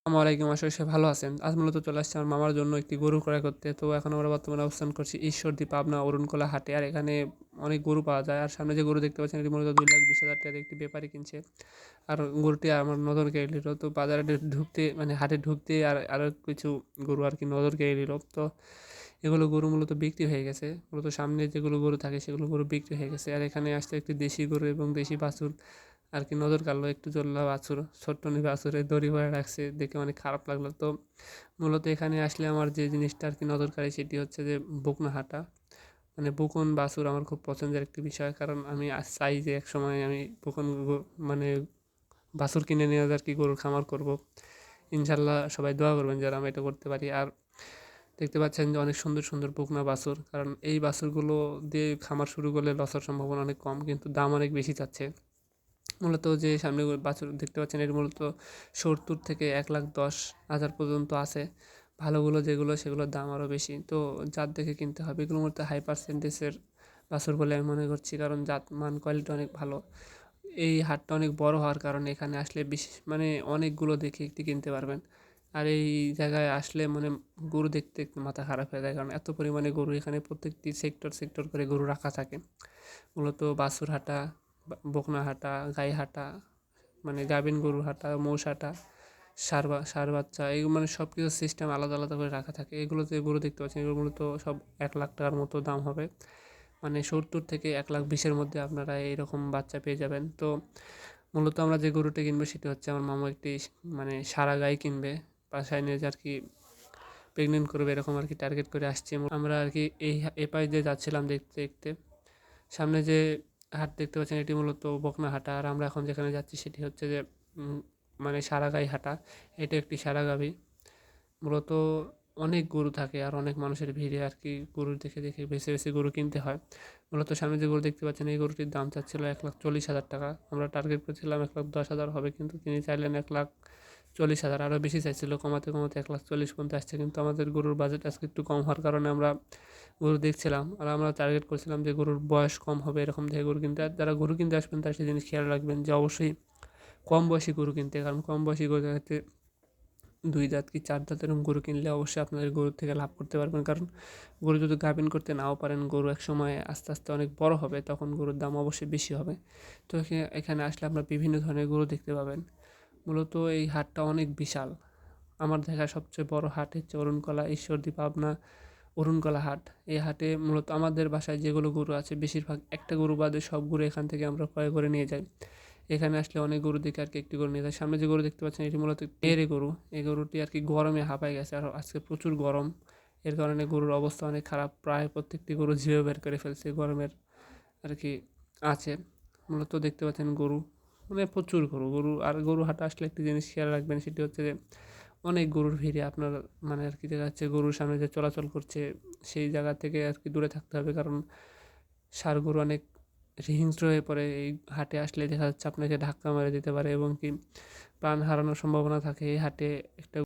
আসসালামু আলাইকুম। আশা করি সবাই ভালো আছেন। আজ মূলত চলে আসছি আমার মামার জন্য একটি গরু ক্রয় করতে। তো এখন আমরা বর্তমানে অবস্থান করছি ঈশ্বরদী, পাবনা, অরুণকোলা হাটে। আর এখানে অনেক গরু পাওয়া যায়। আর সামনে যে গরু দেখতে পাচ্ছেন এটি মূলত 2,20,000 টাকায় একটি ব্যাপারী কিনছে। আর গরুটি আমার নজর কেড়ে নিল। তো বাজারে ঢুকতে মানে হাটে ঢুকতেই আরও কিছু গরু আরকি নজর কেড়ে নিল। তো এগুলো গরু মূলত বিক্রি হয়ে গেছে। মূলত সামনে যেগুলো গরু থাকে সেগুলো গরু বিক্রি হয়ে গেছে। আর এখানে আসছে একটি দেশি গরু এবং দেশি বাছুর আরকি নজর কাড়লো। একটু জল্লা বাছুর, ছোট্টনি বাছুরে দড়ি ভরে রাখছে দেখে অনেক খারাপ লাগলো। তো মূলত এখানে আসলে আমার যে জিনিসটা আরকি নজর কাড়ে সেটি হচ্ছে যে বকনা হাঁটা। মানে বকন বাছুর আমার খুব পছন্দের একটি বিষয়। কারণ আমি চাই যে একসময় আমি বকন মানে বাছুর কিনে নিয়ে আরকি গরুর খামার করব। ইনশাআল্লাহ সবাই দোয়া করবেন যেন আমি এটা করতে পারি। আর দেখতে পাচ্ছেন যে অনেক সুন্দর, সুন্দর বকনা বাছুর। কারণ এই বাছুরগুলো দিয়ে খামার শুরু করলে লস হওয়ার সম্ভাবনা অনেক কম, কিন্তু দাম অনেক বেশি চাচ্ছে। মূলত যে সামনে বাছুর দেখতে পাচ্ছেন এর মূলত ৭০ থেকে ১,১০,০০০ পর্যন্ত আছে। ভালোগুলো যেগুলো সেগুলোর দাম আরও বেশি। তো জাত দেখে কিনতে হবে। এগুলো মূলত হাই পার্সেন্টেজের বাছুর বলে আমি মনে করছি, কারণ জাত মান কোয়ালিটি অনেক ভালো। এই হাটটা অনেক বড় হওয়ার কারণে এখানে আসলে মানে অনেকগুলো দেখে একটি কিনতে পারবেন। আর এই জায়গায় আসলে মানে গরু দেখতে একটু মাথা খারাপ হয়ে যায়, কারণ এত পরিমাণে গরু এখানে প্রত্যেকটি সেক্টর করে গরু রাখা থাকে। মূলত বাছুর হাটা, বকনা হাটা, গাই হাটা, মানে গাভিন গরুর হাটা, মোষ হাটা, ষাঁড় বাচ্চা, এই মানে সব কিছু সিস্টেম আলাদা আলাদা করে রাখা থাকে। এগুলো যে গরু দেখতে পাচ্ছেন এগুলো মূলত সব 1,00,000 টাকার মতো দাম হবে। মানে ৭০ থেকে 1,20,000 মধ্যে আপনারা এইরকম বাচ্চা পেয়ে যাবেন। তো মূলত আমরা যে গরুটা কিনবো সেটি হচ্ছে আমার মামা একটি মানে সারা গাই কিনবে। বাসায় নিয়ে যে আরকি প্রেগনেন্ট করবে এরকম আরকি টার্গেট করে আসছি। আমরা আরকি এ পাশ দিয়ে যাচ্ছিলাম দেখতে, দেখতে। সামনে যে হাট দেখতে পাচ্ছেন এটি মূলত বকনা হাটা। আর আমরা এখন যেখানে যাচ্ছি সেটি হচ্ছে যে মানে সারাগাই হাটা। এটা একটি সারাগাভী। মূলত অনেক গরু থাকে আর অনেক মানুষের ভিড়ে আরকি গরু দেখে, দেখে বেছে, বেছে গরু কিনতে হয়। মূলত সামনে যে গরু দেখতে পাচ্ছেন এই গরুটির দাম চাচ্ছিল 1,40,000 টাকা। আমরা টার্গেট করেছিলাম 1,10,000 হবে, কিন্তু তিনি চাইলেন 1,40,000, আরও বেশি চাইছিল। কমাতে, কমাতে 1,40,000 পর্যন্ত আসছে। কিন্তু আমাদের গরুর বাজেট আজকে একটু কম হওয়ার কারণে আমরা গরু দেখছিলাম। আর আমরা টার্গেট করছিলাম যে গরুর বয়স কম হবে এরকম দেখে গরু কিনতে। আর যারা গরু কিনতে আসবেন তারা সেই জিনিস খেয়াল রাখবেন যে অবশ্যই কম বয়সী গরু কিনতে। কারণ কম বয়সী গরু দেখাতে 2 দাঁত কি 4 দাঁত এরকম গরু কিনলে অবশ্যই আপনাদের গরুর থেকে লাভ করতে পারবেন। কারণ গরু যদি গাভিন করতে নাও পারেন, গরু একসময় আস্তে, আস্তে অনেক বড় হবে, তখন গরুর দাম অবশ্যই বেশি হবে। তো এখানে আসলে আপনারা বিভিন্ন ধরনের গরু দেখতে পাবেন। মূলত এই হাটটা অনেক বিশাল। আমার দেখা সবচেয়ে বড় হাট হচ্ছে অরুণকলা, ঈশ্বরদী, পাবনা অরুণকলা হাট। এই হাটে মূলত আমাদের বাসায় যেগুলো গরু আছে বেশিরভাগ একটা গরু বাদে সব গরু এখান থেকে আমরা ক্রয় করে নিয়ে যাই। এখানে আসলে অনেক গরু দেখে আরকি একটি গরু নিয়ে যাই। সামনে যে গরু দেখতে পাচ্ছেন এটি মূলত এঁড়ে গরু। এই গরুটি আরকি গরমে হাঁপায় গেছে। আর আজকে প্রচুর গরম। এর কারণে গরুর অবস্থা অনেক খারাপ। প্রায় প্রত্যেকটি গরু ঝিঁয়ে বের করে ফেলছে গরমের আরকি আছে। মূলত দেখতে পাচ্ছেন গরু, মানে প্রচুর গরু। আর গরু হাটে আসলে একটি জিনিস খেয়াল রাখবেন সেটি হচ্ছে যে অনেক গরুর ভিড়ে আপনার মানে আরকি দেখা যাচ্ছে গরুর সামনে যে চলাচল করছে সেই জায়গা থেকে আরকি দূরে থাকতে হবে। কারণ ষাঁড় গরু অনেক হিংস্র হয়ে পড়ে। এই হাটে আসলে দেখা যাচ্ছে আপনাকে ধাক্কা মেরে দিতে পারে এবং কি প্রাণ হারানোর সম্ভাবনা থাকে। এই হাটে একটা